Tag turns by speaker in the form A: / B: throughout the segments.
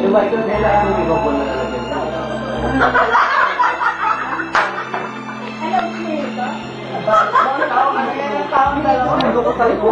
A: Diba ito nila ang hindi ko po nalalagyan. Taong dalawa, hindi ko tayo po.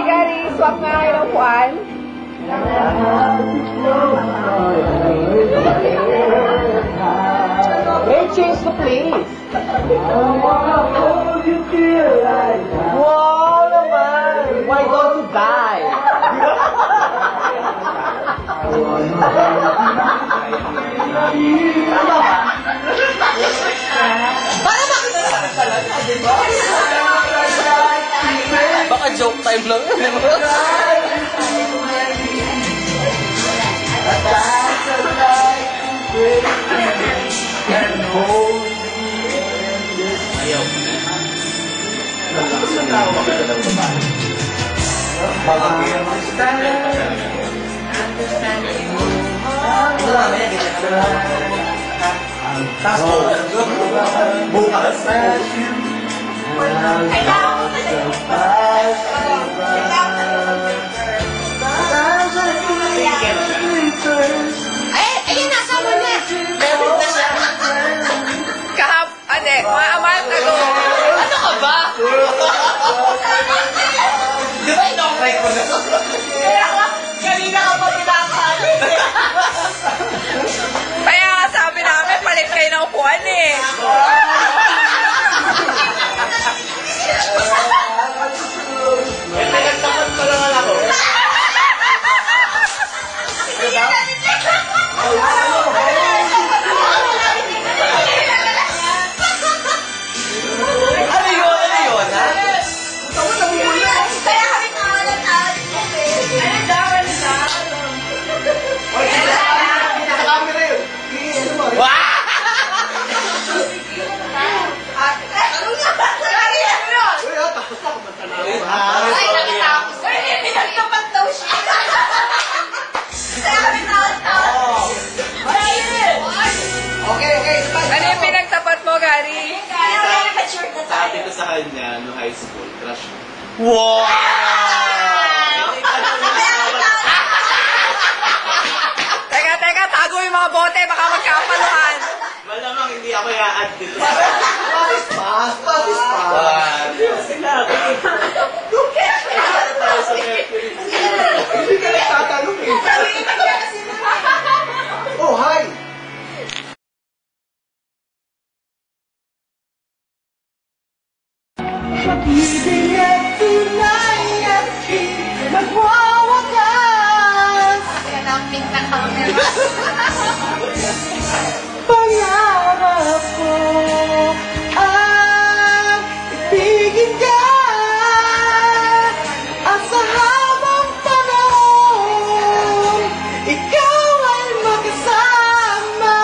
B: Gari, swap nga kayo ng puan.
A: Hey, change the place. Wow naman. Why don't you die?
C: Baka joke time lang. Ayaw.
A: Bukas.
B: Ayun na, sama na. Mga month ago.
C: Ano ka ba? Di ba ino-try ko na?
B: Kanina ka pa pinakali. Kaya nga sabi namin, palit kayo ng upuan eh.
C: Nagtapat pa naman ako. Ano yun? Ano yun?
B: Kaya kami nawalan-alat kasi. Ano daw?
A: Sa camera yun.
C: Wow!
B: Ay, nakatapos. Ay, pinagtapat daw siya. Kaya kami nawalan-alat.
A: Okay.
B: Ano yung pinagtapat mo, Gary?
D: Sabi ko sa kanya, no high school, crush mo.
C: Wow!
B: Teka, tago yung mga bote, baka magkapaluhan.
D: Malamang hindi ako i-add dito.
A: Pass.
D: Sinabi. Tayo sa Mercury.
A: Hindi ka nagtatanong eh. Oh, hi! Pag-ibig at tunay at magwawakas.
B: Yan ang pink na camera.
A: Pangarap ko ang ibigin ka at sa habang panahon ikaw ay makasama.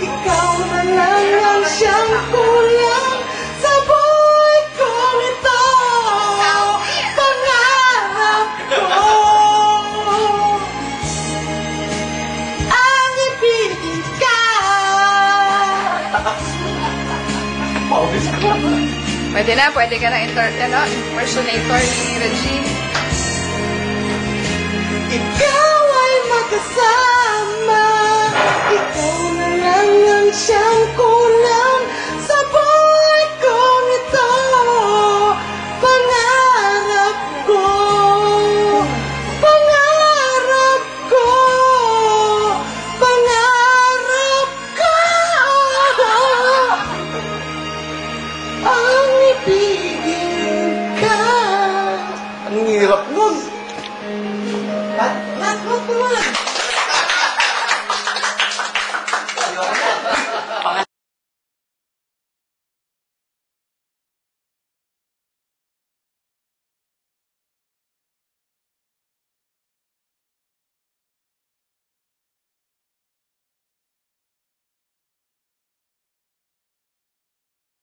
A: Ikaw na lang ang siyang kulang sa buhay ko nito. Pangarap ko ang ibigin ka.
B: Pwede ka na impersonator ni Regine.
A: Ikaw ay makasama. Ikaw na lang ang siyang kulang sa buhay ko nito. Pangarap ko. Pangarap ko. Pangarap ko. Ang ibigin ka. Ang hirap nun.